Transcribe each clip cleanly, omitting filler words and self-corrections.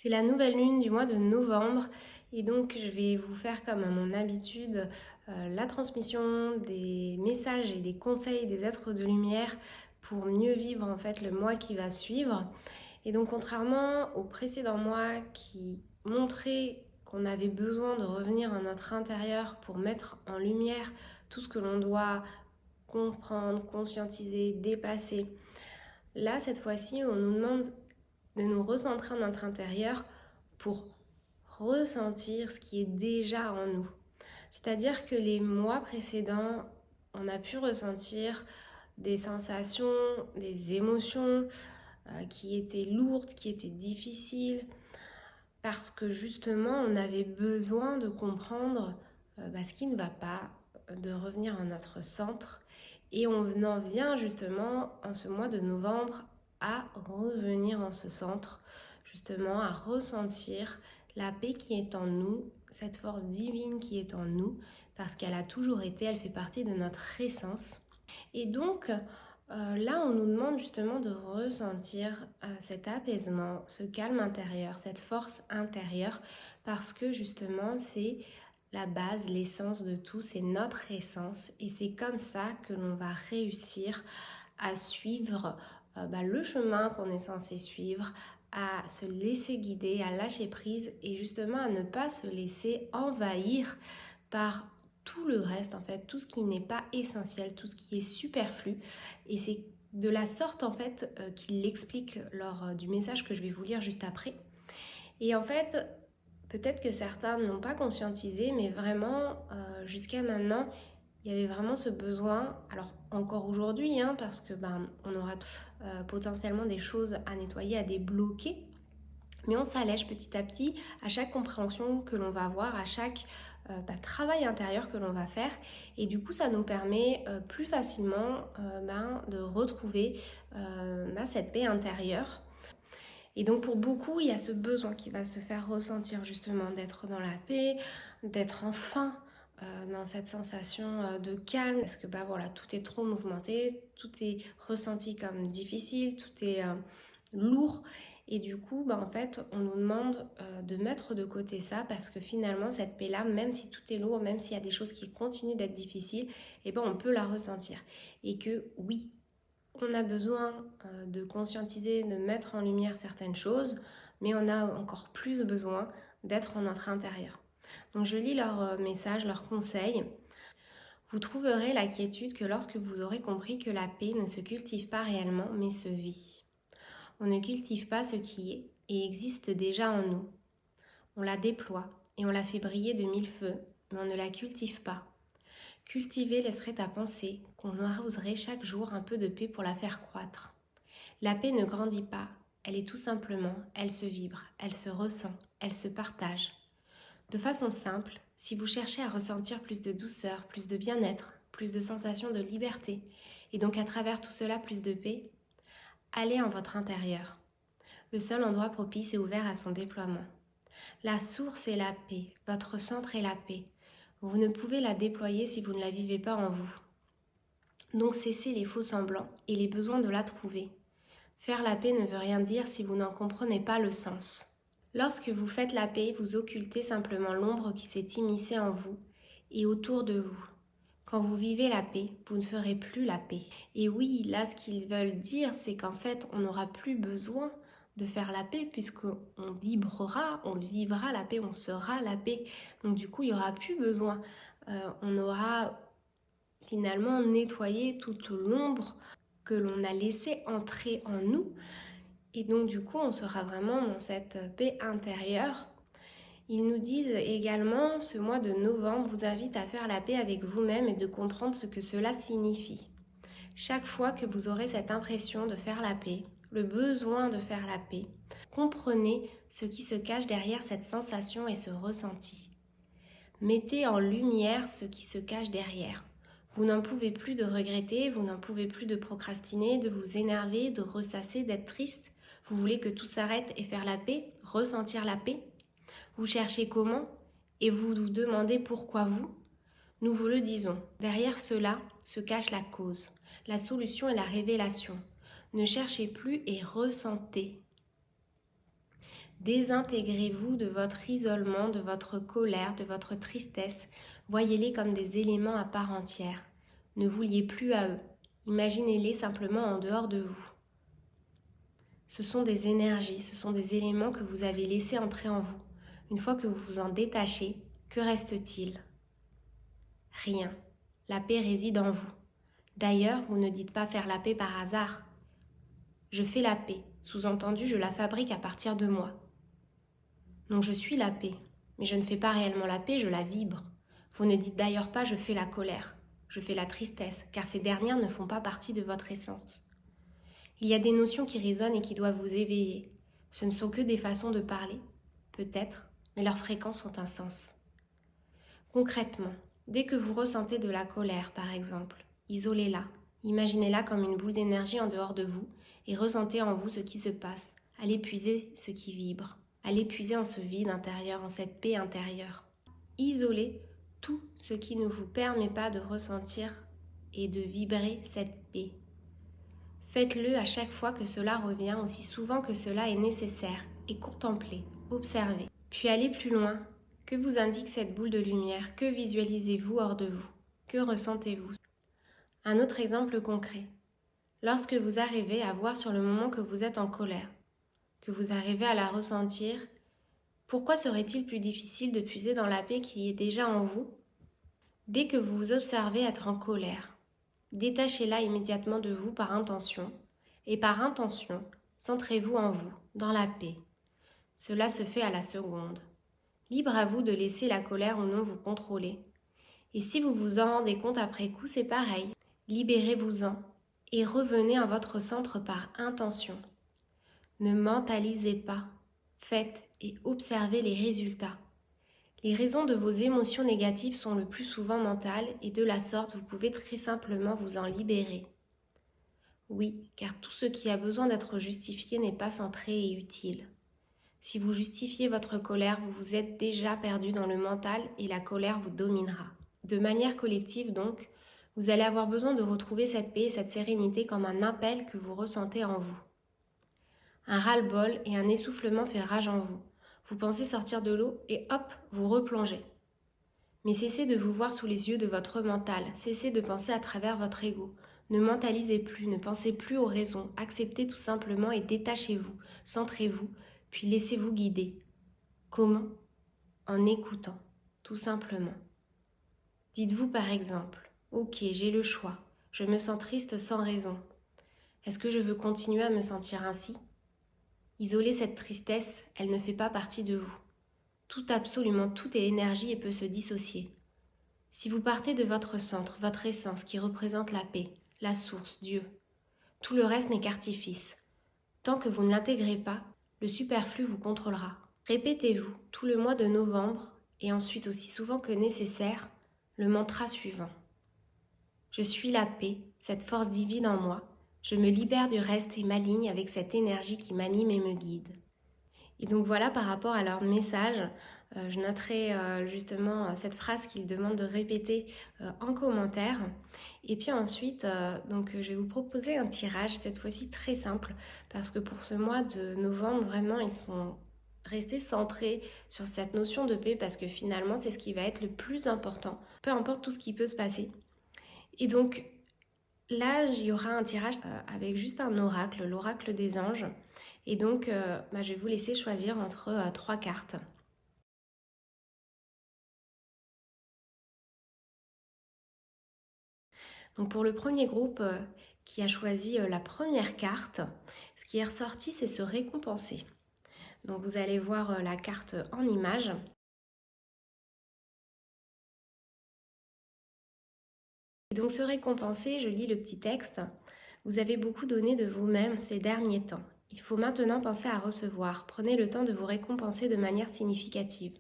C'est la nouvelle lune du mois de novembre et donc je vais vous faire comme à mon habitude la transmission des messages et des conseils des êtres de lumière pour mieux vivre en fait le mois qui va suivre. Et donc contrairement au précédent mois qui montrait qu'on avait besoin de revenir à notre intérieur pour mettre en lumière tout ce que l'on doit comprendre, conscientiser, dépasser, là cette fois-ci on nous demande de nous recentrer en notre intérieur pour ressentir ce qui est déjà en nous. C'est-à-dire que les mois précédents, on a pu ressentir des sensations, des émotions qui étaient lourdes, qui étaient difficiles, parce que justement, on avait besoin de comprendre ce qui ne va pas, de revenir à notre centre. Et on en vient justement en ce mois de novembre à revenir en ce centre, justement à ressentir la paix qui est en nous, cette force divine qui est en nous, parce qu'elle a toujours été, elle fait partie de notre essence. Et donc, là, on nous demande justement de ressentir cet apaisement, ce calme intérieur, cette force intérieure, parce que justement, c'est la base, l'essence de tout, c'est notre essence. Et c'est comme ça que l'on va réussir à suivre le chemin qu'on est censé suivre, à se laisser guider, à lâcher prise et justement à ne pas se laisser envahir par tout le reste, en fait, tout ce qui n'est pas essentiel, tout ce qui est superflu. Et c'est de la sorte, en fait, qu'il l'explique lors du message que je vais vous lire juste après. Et en fait, peut-être que certains ne l'ont pas conscientisé, mais vraiment, jusqu'à maintenant, il y avait vraiment ce besoin, alors encore aujourd'hui, parce que on aura potentiellement des choses à nettoyer, à débloquer, mais on s'allège petit à petit à chaque compréhension que l'on va avoir, à chaque travail intérieur que l'on va faire. Et du coup, ça nous permet plus facilement de retrouver cette paix intérieure. Et donc pour beaucoup, il y a ce besoin qui va se faire ressentir justement d'être dans la paix, d'être enfin dans cette sensation de calme, parce que tout est trop mouvementé, tout est ressenti comme difficile, tout est lourd. Et du coup, en fait, on nous demande de mettre de côté ça parce que finalement, cette paix-là, même si tout est lourd, même s'il y a des choses qui continuent d'être difficiles, on peut la ressentir. Et que oui, on a besoin de conscientiser, de mettre en lumière certaines choses, mais on a encore plus besoin d'être en notre intérieur. Donc je lis leurs messages, leurs conseils. Vous trouverez la quiétude que lorsque vous aurez compris que la paix ne se cultive pas réellement, mais se vit. On ne cultive pas ce qui est et existe déjà en nous. On la déploie et on la fait briller de mille feux, mais on ne la cultive pas. Cultiver laisserait à penser qu'on arroserait chaque jour un peu de paix pour la faire croître. La paix ne grandit pas, elle est tout simplement, elle se vibre, elle se ressent, elle se partage. De façon simple, si vous cherchez à ressentir plus de douceur, plus de bien-être, plus de sensation de liberté, et donc à travers tout cela plus de paix, allez en votre intérieur. Le seul endroit propice et ouvert à son déploiement. La source est la paix, votre centre est la paix. Vous ne pouvez la déployer si vous ne la vivez pas en vous. Donc cessez les faux semblants et les besoins de la trouver. Faire la paix ne veut rien dire si vous n'en comprenez pas le sens. Lorsque vous faites la paix, vous occultez simplement l'ombre qui s'est immiscée en vous et autour de vous. Quand vous vivez la paix, vous ne ferez plus la paix. Et oui, là, ce qu'ils veulent dire, c'est qu'en fait, on n'aura plus besoin de faire la paix puisqu'on vibrera, on vivra la paix, on sera la paix. Donc du coup, il n'y aura plus besoin. On aura finalement nettoyé toute l'ombre que l'on a laissée entrer en nous. Et donc du coup, on sera vraiment dans cette paix intérieure. Ils nous disent également, ce mois de novembre vous invite à faire la paix avec vous-même et de comprendre ce que cela signifie. Chaque fois que vous aurez cette impression de faire la paix, le besoin de faire la paix, comprenez ce qui se cache derrière cette sensation et ce ressenti. Mettez en lumière ce qui se cache derrière. Vous n'en pouvez plus de regretter, vous n'en pouvez plus de procrastiner, de vous énerver, de ressasser, d'être triste. Vous voulez que tout s'arrête et faire la paix, ressentir la paix. Vous cherchez comment et vous vous demandez pourquoi vous. Nous vous le disons, derrière cela se cache la cause, la solution et la révélation. Ne cherchez plus et ressentez. Désintégrez-vous de votre isolement, de votre colère, de votre tristesse. Voyez-les comme des éléments à part entière. Ne vous liez plus à eux. Imaginez-les simplement en dehors de vous. Ce sont des énergies, ce sont des éléments que vous avez laissés entrer en vous. Une fois que vous vous en détachez, que reste-t-il? Rien. La paix réside en vous. D'ailleurs, vous ne dites pas faire la paix par hasard. Je fais la paix, sous-entendu, je la fabrique à partir de moi. Donc je suis la paix, mais je ne fais pas réellement la paix, je la vibre. Vous ne dites d'ailleurs pas je fais la colère, je fais la tristesse, car ces dernières ne font pas partie de votre essence. Il y a des notions qui résonnent et qui doivent vous éveiller. Ce ne sont que des façons de parler, peut-être, mais leurs fréquences ont un sens. Concrètement, dès que vous ressentez de la colère, par exemple, isolez-la, imaginez-la comme une boule d'énergie en dehors de vous et ressentez en vous ce qui se passe. Allez puiser ce qui vibre. Allez puiser en ce vide intérieur, en cette paix intérieure. Isolez tout ce qui ne vous permet pas de ressentir et de vibrer cette paix. Faites-le à chaque fois que cela revient, aussi souvent que cela est nécessaire, et contemplez, observez. Puis allez plus loin. Que vous indique cette boule de lumière? Que visualisez-vous hors de vous? Que ressentez-vous? Un autre exemple concret. Lorsque vous arrivez à voir sur le moment que vous êtes en colère, que vous arrivez à la ressentir, pourquoi serait-il plus difficile de puiser dans la paix qui est déjà en vous? Dès que vous vous observez être en colère, détachez-la immédiatement de vous par intention, et par intention, centrez-vous en vous, dans la paix. Cela se fait à la seconde. Libre à vous de laisser la colère ou non vous contrôler. Et si vous vous en rendez compte après coup, c'est pareil. Libérez-vous-en et revenez à votre centre par intention. Ne mentalisez pas. Faites et observez les résultats. Les raisons de vos émotions négatives sont le plus souvent mentales et de la sorte, vous pouvez très simplement vous en libérer. Oui, car tout ce qui a besoin d'être justifié n'est pas centré et utile. Si vous justifiez votre colère, vous vous êtes déjà perdu dans le mental et la colère vous dominera. De manière collective donc, vous allez avoir besoin de retrouver cette paix et cette sérénité comme un appel que vous ressentez en vous. Un ras-le-bol et un essoufflement fait rage en vous. Vous pensez sortir de l'eau et hop, vous replongez. Mais cessez de vous voir sous les yeux de votre mental, cessez de penser à travers votre ego. Ne mentalisez plus, ne pensez plus aux raisons, acceptez tout simplement et détachez-vous, centrez-vous, puis laissez-vous guider. Comment? En écoutant, tout simplement. Dites-vous par exemple, ok, j'ai le choix, je me sens triste sans raison. Est-ce que je veux continuer à me sentir ainsi? Isolez cette tristesse, elle ne fait pas partie de vous. Tout, absolument tout est énergie et peut se dissocier. Si vous partez de votre centre, votre essence qui représente la paix, la source, Dieu, tout le reste n'est qu'artifice. Tant que vous ne l'intégrez pas, le superflu vous contrôlera. Répétez-vous tout le mois de novembre et ensuite aussi souvent que nécessaire le mantra suivant. Je suis la paix, cette force divine en moi. Je me libère du reste et m'aligne avec cette énergie qui m'anime et me guide. Et donc voilà, par rapport à leur message, je noterai justement cette phrase qu'ils demandent de répéter en commentaire. Et puis ensuite, je vais vous proposer un tirage, cette fois-ci très simple, parce que pour ce mois de novembre, vraiment, ils sont restés centrés sur cette notion de paix, parce que finalement, c'est ce qui va être le plus important, peu importe tout ce qui peut se passer. Et donc, là, il y aura un tirage avec juste un oracle, l'oracle des anges. Et donc, je vais vous laisser choisir entre 3 cartes. Donc pour le premier groupe qui a choisi la première carte, ce qui est ressorti, c'est se récompenser. Donc vous allez voir la carte en image. Et donc se récompenser, je lis le petit texte. Vous avez beaucoup donné de vous-même ces derniers temps. Il faut maintenant penser à recevoir. Prenez le temps de vous récompenser de manière significative.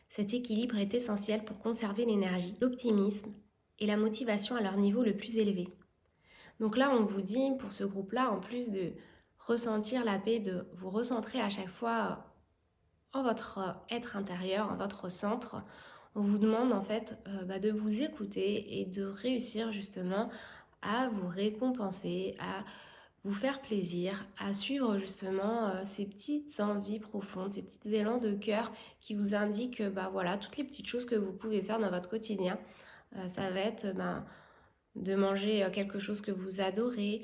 Cet équilibre est essentiel pour conserver l'énergie, l'optimisme et la motivation à leur niveau le plus élevé. Donc là, on vous dit, pour ce groupe-là, en plus de ressentir la paix, de vous recentrer à chaque fois en votre être intérieur, en votre centre, on vous demande en fait de vous écouter et de réussir justement à vous récompenser, à vous faire plaisir, à suivre justement ces petites envies profondes, ces petits élans de cœur qui vous indiquent voilà, toutes les petites choses que vous pouvez faire dans votre quotidien. Ça va être de manger quelque chose que vous adorez,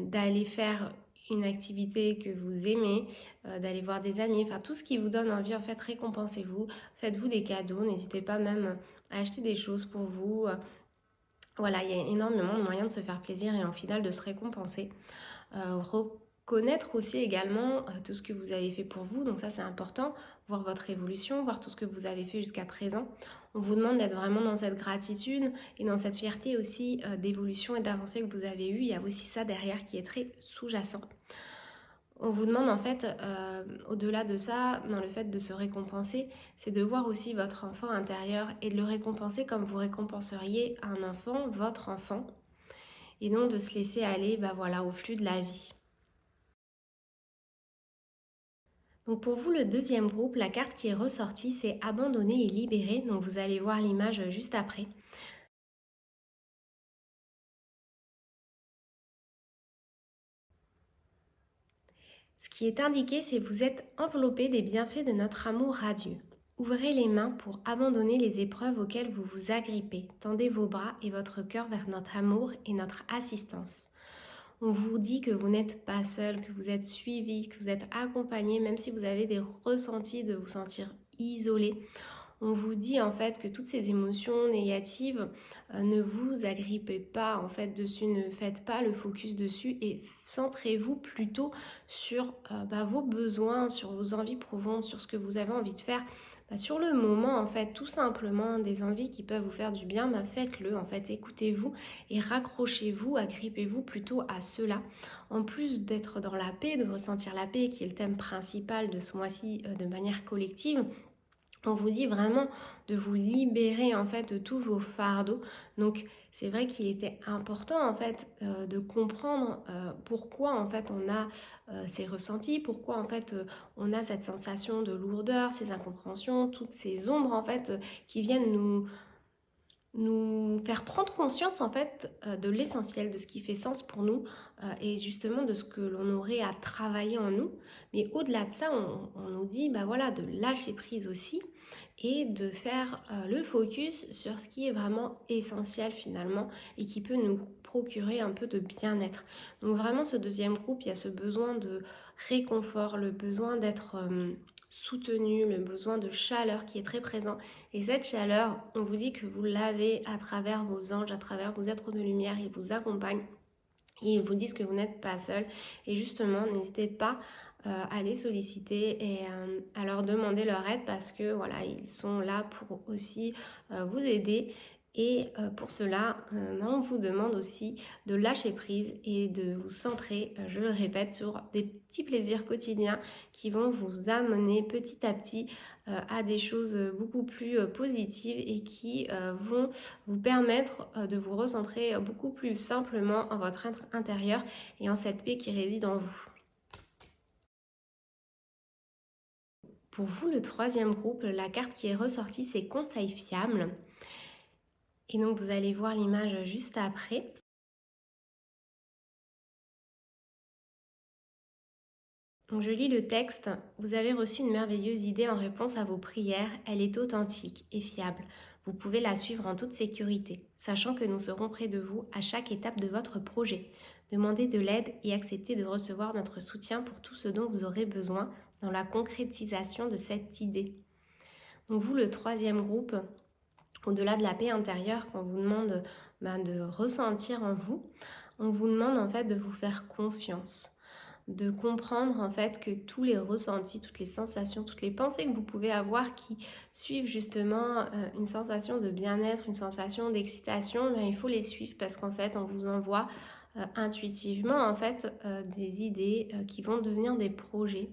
d'aller faire une activité que vous aimez, d'aller voir des amis, enfin tout ce qui vous donne envie, en fait, récompensez-vous, faites-vous des cadeaux, n'hésitez pas même à acheter des choses pour vous. Voilà, il y a énormément de moyens de se faire plaisir et en final de se récompenser. Reconnaître aussi également tout ce que vous avez fait pour vous, donc ça c'est important, voir votre évolution, voir tout ce que vous avez fait jusqu'à présent. On vous demande d'être vraiment dans cette gratitude et dans cette fierté aussi d'évolution et d'avancée que vous avez eue. Il y a aussi ça derrière qui est très sous-jacent. On vous demande en fait, au-delà de ça, dans le fait de se récompenser, c'est de voir aussi votre enfant intérieur et de le récompenser comme vous récompenseriez un enfant, votre enfant, et non de se laisser aller voilà, au flux de la vie. Donc pour vous, le deuxième groupe, la carte qui est ressortie, c'est abandonner et libérer. Donc vous allez voir l'image juste après. Ce qui est indiqué, c'est que vous êtes enveloppé des bienfaits de notre amour radieux. Ouvrez les mains pour abandonner les épreuves auxquelles vous vous agrippez. Tendez vos bras et votre cœur vers notre amour et notre assistance. On vous dit que vous n'êtes pas seul, que vous êtes suivi, que vous êtes accompagné, même si vous avez des ressentis de vous sentir isolé. On vous dit en fait que toutes ces émotions négatives ne vous agrippez pas en fait dessus, ne faites pas le focus dessus et centrez-vous plutôt sur vos besoins, sur vos envies profondes, sur ce que vous avez envie de faire. Sur le moment en fait, tout simplement des envies qui peuvent vous faire du bien, faites-le en fait, écoutez-vous et raccrochez-vous, agrippez-vous plutôt à cela. En plus d'être dans la paix, de ressentir la paix qui est le thème principal de ce mois-ci de manière collective, on vous dit vraiment de vous libérer en fait de tous vos fardeaux. Donc c'est vrai qu'il était important en fait de comprendre pourquoi en fait on a ces ressentis, pourquoi en fait on a cette sensation de lourdeur, ces incompréhensions, toutes ces ombres en fait qui viennent nous faire prendre conscience en fait de l'essentiel, de ce qui fait sens pour nous et justement de ce que l'on aurait à travailler en nous. Mais au-delà de ça, on nous dit voilà, de lâcher prise aussi et de faire le focus sur ce qui est vraiment essentiel finalement et qui peut nous procurer un peu de bien-être. Donc vraiment ce deuxième groupe, il y a ce besoin de réconfort, le besoin d'être soutenu, le besoin de chaleur qui est très présent. Et cette chaleur, on vous dit que vous l'avez à travers vos anges, à travers vos êtres de lumière, ils vous accompagnent. Et ils vous disent que vous n'êtes pas seul. Et justement, n'hésitez pas à les solliciter et à leur demander leur aide parce que voilà, ils sont là pour aussi vous aider. Et pour cela, on vous demande aussi de lâcher prise et de vous centrer, je le répète, sur des petits plaisirs quotidiens qui vont vous amener petit à petit à des choses beaucoup plus positives et qui vont vous permettre de vous recentrer beaucoup plus simplement en votre être intérieur et en cette paix qui réside en vous. Pour vous, le troisième groupe, la carte qui est ressortie, c'est conseil fiable. Et donc, vous allez voir l'image juste après. Donc, je lis le texte. Vous avez reçu une merveilleuse idée en réponse à vos prières. Elle est authentique et fiable. Vous pouvez la suivre en toute sécurité, sachant que nous serons près de vous à chaque étape de votre projet. Demandez de l'aide et acceptez de recevoir notre soutien pour tout ce dont vous aurez besoin dans la concrétisation de cette idée. Donc vous, le troisième groupe, au-delà de la paix intérieure qu'on vous demande de ressentir en vous, on vous demande en fait de vous faire confiance, de comprendre en fait que tous les ressentis, toutes les sensations, toutes les pensées que vous pouvez avoir qui suivent justement une sensation de bien-être, une sensation d'excitation, il faut les suivre parce qu'en fait on vous envoie intuitivement en fait des idées qui vont devenir des projets.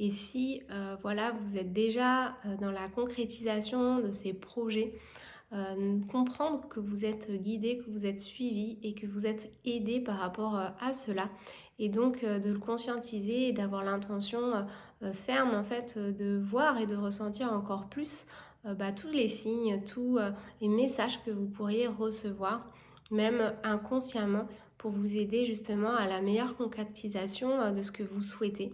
Et si voilà, vous êtes déjà dans la concrétisation de ces projets, comprendre que vous êtes guidé, que vous êtes suivi et que vous êtes aidé par rapport à cela. Et donc de le conscientiser et d'avoir l'intention ferme en fait de voir et de ressentir encore plus tous les signes, tous les messages que vous pourriez recevoir, même inconsciemment, pour vous aider justement à la meilleure concrétisation de ce que vous souhaitez.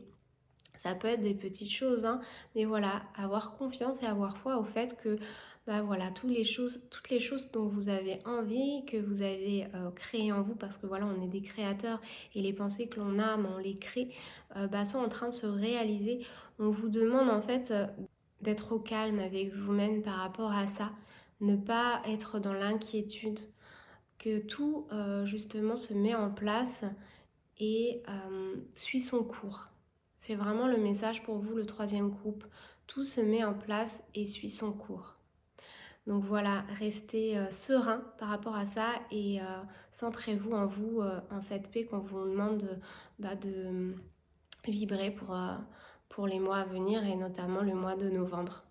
Ça peut être des petites choses, hein, mais voilà, avoir confiance et avoir foi au fait que bah voilà, toutes les choses dont vous avez envie, que vous avez créées en vous, parce que voilà, on est des créateurs et les pensées que l'on a, on les crée, sont en train de se réaliser. On vous demande en fait d'être au calme avec vous-même par rapport à ça, ne pas être dans l'inquiétude, que tout justement se met en place et suit son cours. C'est vraiment le message pour vous, le troisième groupe. Tout se met en place et suit son cours. Donc voilà, restez serein par rapport à ça et centrez-vous en vous, en cette paix qu'on vous demande de vibrer pour les mois à venir et notamment le mois de novembre.